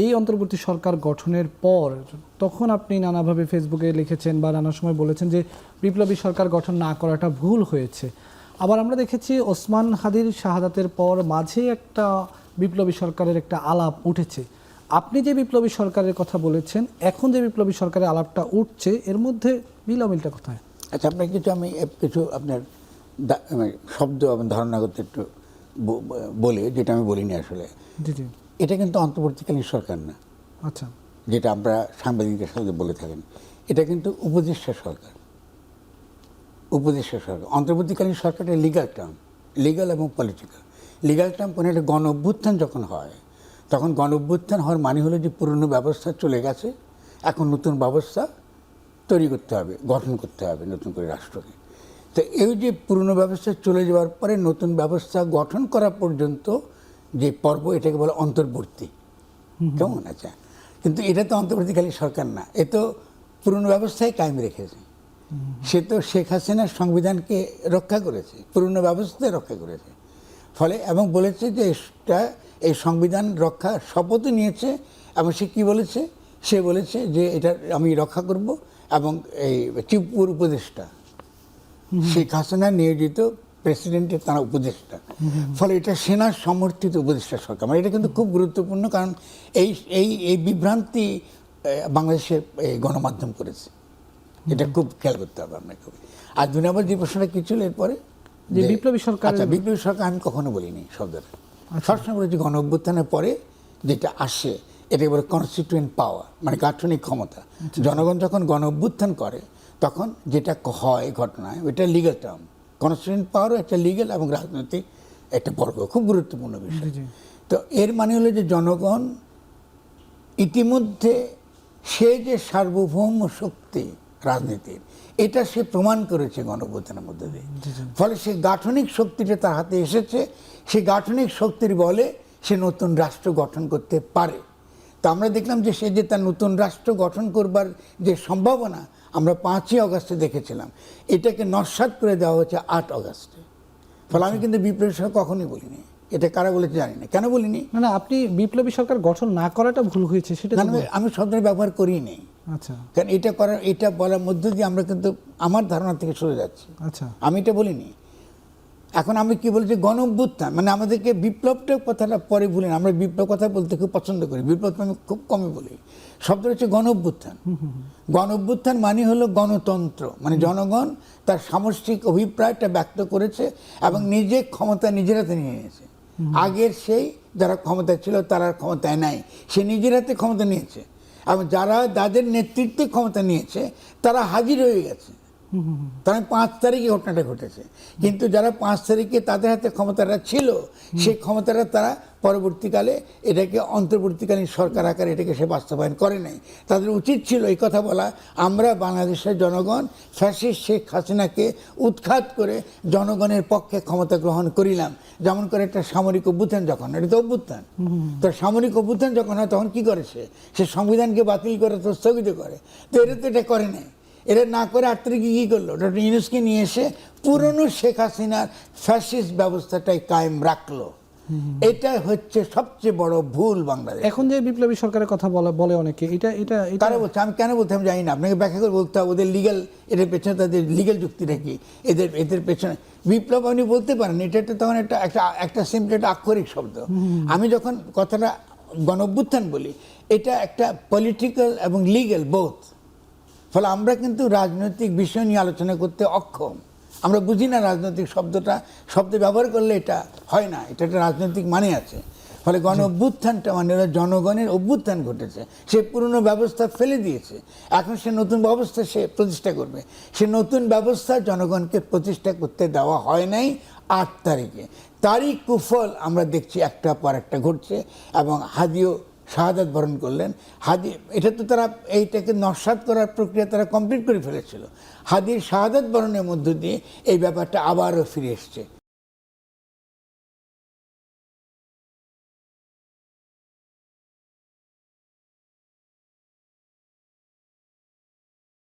এই অন্তর্বর্তী সরকার গঠনের পর তখন আপনি নানাভাবে ফেসবুকে লিখেছেন বা নানা সময় বলেছেন যে বিপ্লবী সরকার গঠন না করাটা ভুল হয়েছে। আবার আমরা দেখেছি ওসমান হাদির শাহাদাতের পর মাঝে একটা বিপ্লবী সরকারের একটা আলাপ উঠেছে। আপনি যে বিপ্লবী সরকারের কথা বলেছেন, এখন যে বিপ্লবী সরকারের আলাপটা উঠছে, এর মধ্যে মিলটা কোথায়? আচ্ছা, আপনার আমি কিছু আপনার শব্দ এবং ধারণাগত একটু বলে, যেটা আমি বলিনি আসলে। জি জি। এটা কিন্তু অন্তর্বর্তীকালীন সরকার না। আচ্ছা। যেটা আমরা সাংবাদিকদের সাথে বলে থাকেন, এটা কিন্তু উপদেষ্টা সরকার। উপদেষ্টা সরকার, অন্তর্বর্তীকালীন সরকারের লিগাল টার্ম, লিগাল এবং পলিটিক্যাল। লিগাল টার্ম কোনো একটা গণ অভ্যুত্থান যখন হয়, তখন গণ অভ্যুত্থান হওয়ার মানে হলো যে পুরনো ব্যবস্থা চলে গেছে, এখন নতুন ব্যবস্থা তৈরি করতে হবে, গঠন করতে হবে নতুন করে রাষ্ট্রকে। তো এই যে পুরনো ব্যবস্থা চলে যাওয়ার পরে নতুন ব্যবস্থা গঠন করা পর্যন্ত যে পর্ব, এটাকে বলে অন্তর্বর্তী। কেমন আছে? কিন্তু এটা তো অন্তর্বর্তীকালীন সরকার না, এ তো পুরনো ব্যবস্থায় কায়েম রেখেছে। সে তো শেখ হাসিনার সংবিধানকে রক্ষা করেছে, পুরনো ব্যবস্থায় রক্ষা করেছে। ফলে এবং বলেছে যে এই সংবিধান রক্ষার শপথও নিয়েছে। এবং সে কী বলেছে? সে বলেছে যে এটা আমি রক্ষা করব। এবং এই চিফপুর উপদেষ্টা শেখ হাসিনা নিয়োজিত প্রেসিডেন্টের তারা উপদেষ্টা। ফলে এটা সেনার সমর্থিত উপদেষ্টা সরকার। মানে এটা কিন্তু খুব গুরুত্বপূর্ণ, কারণ এই এই এই বিভ্রান্তি বাংলাদেশের গণমাধ্যম করেছে। এটা খুব খেয়াল করতে হবে আপনাকে। আর ২ নম্বর যে প্রশ্নটা কী ছিল এরপরে, যে বিপ্লবী সরকার। আচ্ছা, বিপ্লবী সরকার আমি কখনো বলিনি শব্দটা। সবসময় বলেছি গণ অভ্যুত্থানের পরে যেটা আসে, এটাকে বলে কনস্টিটিউয়েন্ট পাওয়ার, মানে গাঠনিক ক্ষমতা। জনগণ যখন গণ অভ্যুত্থান করে, তখন যেটা হয় ঘটনায়, ওইটা লিগ্যাল টার্ম। কনস্টিটিউয়েন্ট পাওয়ারও একটা লিগ্যাল এবং রাজনৈতিক একটা বর্গ, খুব গুরুত্বপূর্ণ বিষয়। তো এর মানে হলো যে জনগণ ইতিমধ্যে সে যে সার্বভৌম শক্তি রাজনীতির, এটা সে প্রমাণ করেছে গণ অভ্যুত্থানের মধ্যে দিয়ে। ফলে সে গাঠনিক শক্তিটা তার হাতে এসেছে। সেই গাঠনিক শক্তির বলে সে নতুন রাষ্ট্র গঠন করতে পারে। তো আমরা দেখলাম যে সে যে তার নতুন রাষ্ট্র গঠন করবার যে সম্ভাবনা আমরা ৫ই অগাস্টে দেখেছিলাম, এটাকে নস্যাৎ করে দেওয়া হচ্ছে ৮ অগাস্টে। ফলে আমি কিন্তু বিপ্লবী সরকার কখনই বলিনি। এটা কারা বলেছে জানি না, কেন বলিনি। না, আপনি বিপ্লবী সরকার গঠন না করাটা ভুল হয়েছে সেটা আমি শব্দের ব্যবহার করিনি। আচ্ছা। কারণ এটা বলার মধ্যে দিয়ে আমরা কিন্তু আমার ধারণা থেকে সরে যাচ্ছি। আচ্ছা, আমি এটা বলিনি। এখন আমি কি বলছি, গণ অভ্যুত্থান মানে আমাদেরকে বিপ্লবটা কথাটা পরে বলি না। আমরা বিপ্লব কথা বলতে খুব পছন্দ করি, বিপ্লব আমি খুব কমই বলি। শব্দটা হচ্ছে গণ অভ্যুত্থান। গণ অভ্যুত্থান মানে হলো গণতন্ত্র, মানে জনগণ তার সামষ্টিক অভিপ্রায়টা ব্যক্ত করেছে এবং নিজে ক্ষমতা নিজের হাতে নিয়ে নিয়েছে। আগের সেই যারা ক্ষমতা ছিল তারা ক্ষমতায় নাই, সে নিজের হাতে ক্ষমতা নিয়েছে। এবং যাদের নেতৃত্বে ক্ষমতা নিয়েছে তারা হাজির হয়ে গেছে। তারা ৫ তারিখে ঘটনাটা ঘটেছে। কিন্তু যারা ৫ তারিখে তাদের হাতে ক্ষমতাটা ছিল, সেই ক্ষমতাটা তারা পরবর্তীকালে এটাকে অন্তর্বর্তীকালীন সরকার আকারে এটাকে সে বাস্তবায়ন করে নাই। তাদের উচিত ছিল এই কথা বলা, আমরা বাংলাদেশের জনগণ ফ্যাসিস্ট শেখ হাসিনাকে উৎখাত করে জনগণের পক্ষে ক্ষমতা গ্রহণ করিলাম। যেমন করে একটা সামরিক অভ্যুত্থান যখন, এটা তো অভ্যুত্থান, তো সামরিক অভ্যুত্থান যখন হয় তখন কি করেছে? সে সংবিধানকে বাতিল করে তো স্থগিত করে। তো এটা করে নাই। এটা না করে ৮ তারিখে কী করলো? ডক্টর ইউনূসকে নিয়ে এসে পুরনো শেখ হাসিনার ফ্যাসিস্ট ব্যবস্থাটাই কায়েম রাখলো। এটা হচ্ছে সবচেয়ে বড় ভুল বাংলাদেশ। এখন যে বিপ্লবী সরকারের কথা বলে অনেকে, এটা কারা বলছে? আমি কেন বলতে আমি জানি না, আপনাকে ব্যাখ্যা করে বলতে হবে। ওদের লিগ্যাল, এদের পেছনে তাদের লিগ্যাল যুক্তিটা কি, এদের পেছনে বিপ্লব আপনি বলতে পারেন। এটা তখন একটা সিম্পল একটা আক্ষরিক শব্দ। আমি যখন কথাটা গণ অভ্যুত্থান বলি, এটা একটা পলিটিক্যাল এবং লিগ্যাল বোথ। ফলে আমরা কিন্তু রাজনৈতিক বিষয় নিয়ে আলোচনা করতে অক্ষম। আমরা বুঝি না রাজনৈতিক শব্দ ব্যবহার করলে এটা হয় না, এটা একটা রাজনৈতিক মানে আছে। ফলে গণ অভ্যুত্থানটা মানে জনগণের অভ্যুত্থান ঘটেছে। সে পুরনো ব্যবস্থা ফেলে দিয়েছে, এখন সে নতুন ব্যবস্থা সে প্রতিষ্ঠা করবে। সে নতুন ব্যবস্থা জনগণকে প্রতিষ্ঠা করতে দেওয়া হয় নাই ৮ তারিখে। তারই কুফল আমরা দেখছি একটার পর একটা ঘটছে। এবং হাদিও শাহাদাত বরণ করলেন। হাদি, এটা তো তারা এইটাকে নস্যাৎ করার প্রক্রিয়া তারা কমপ্লিট করে ফেলেছিল। হাদির শাহাদাত বরণের মধ্য দিয়ে এই ব্যাপারটা আবারও ফিরে এসছে।